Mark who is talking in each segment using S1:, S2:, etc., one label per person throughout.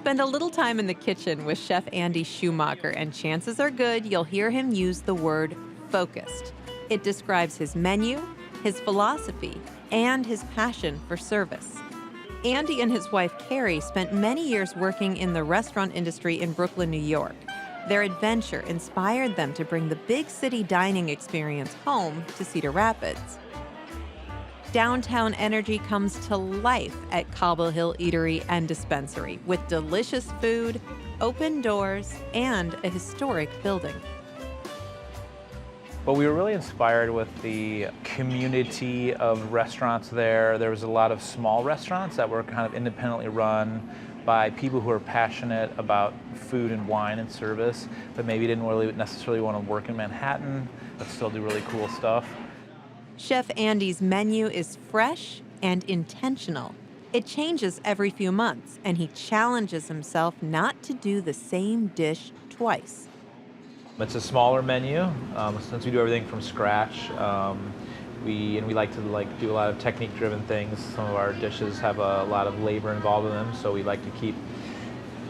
S1: Spend a little time in the kitchen with Chef Andy Schumacher, and chances are good you'll hear him use the word focused. It describes his menu, his philosophy, and his passion for service. Andy and his wife, Carrie, spent many years working in the restaurant industry in Brooklyn, New York. Their adventure inspired them to bring the big city dining experience home to Cedar Rapids. Downtown energy comes to life at Cobble Hill Eatery and Dispensary with delicious food, open doors, and a historic building.
S2: Well, we were really inspired with the community of restaurants there. There was a lot of small restaurants that were kind of independently run by people who are passionate about food and wine and service, but maybe didn't really necessarily want to work in Manhattan, but still do really cool stuff.
S1: Chef Andy's menu is fresh and intentional. It changes every few months, and he challenges himself not to do the same dish twice.
S2: It's a smaller menu, since we do everything from scratch. We like to do a lot of technique-driven things. Some of our dishes have a lot of labor involved in them, so we like to keep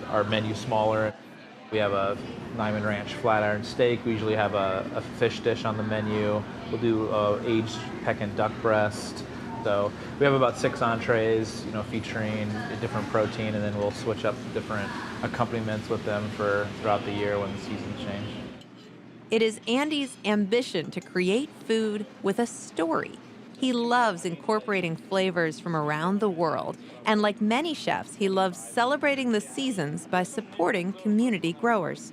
S2: our menu smaller. We have a Nyman Ranch flat iron steak. We usually have a fish dish on the menu. We'll do aged Pekin duck breast. So we have about 6 entrees, featuring a different protein, and then we'll switch up different accompaniments with them throughout the year when the seasons change.
S1: It is Andy's ambition to create food with a story. He loves incorporating flavors from around the world, and like many chefs, he loves celebrating the seasons by supporting community growers.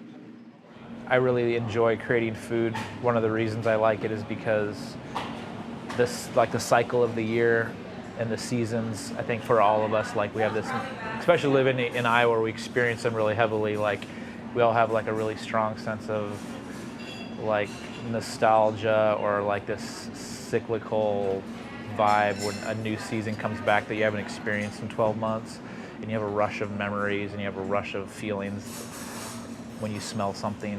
S2: I really enjoy creating food. One of the reasons I like it is because the cycle of the year and the seasons, I think for all of us, we have this, especially living in Iowa where we experience them really heavily, we all have a really strong sense of nostalgia or this cyclical vibe when a new season comes back that you haven't experienced in 12 months, and you have a rush of memories and you have a rush of feelings when you smell something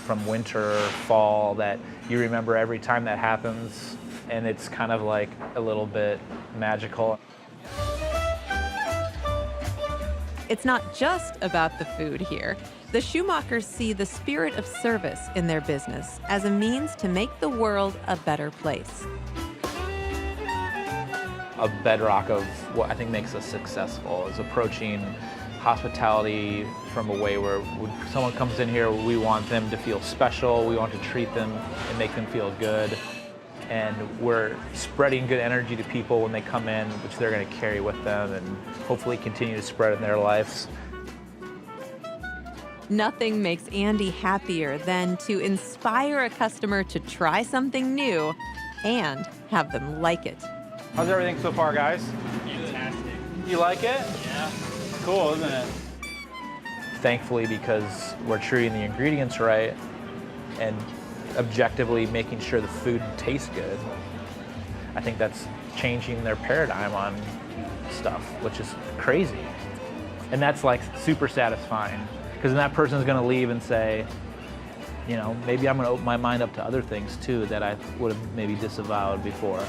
S2: from winter or fall that you remember every time that happens, and it's kind of a little bit magical.
S1: It's not just about the food here. The Schumachers see the spirit of service in their business as a means to make the world a better place.
S2: A bedrock of what I think makes us successful is approaching hospitality from a way where when someone comes in here, we want them to feel special, we want to treat them and make them feel good. And we're spreading good energy to people when they come in, which they're going to carry with them and hopefully continue to spread in their lives.
S1: Nothing makes Andy happier than to inspire a customer to try something new and have them like it.
S3: How's everything so far, guys?
S4: Fantastic.
S3: You like it?
S4: Yeah.
S3: Cool, isn't it?
S2: Thankfully, because we're treating the ingredients right and objectively making sure the food tastes good, I think that's changing their paradigm on stuff, which is crazy. And that's super satisfying, because then that person's gonna leave and say, maybe I'm gonna open my mind up to other things too that I would have maybe disavowed before.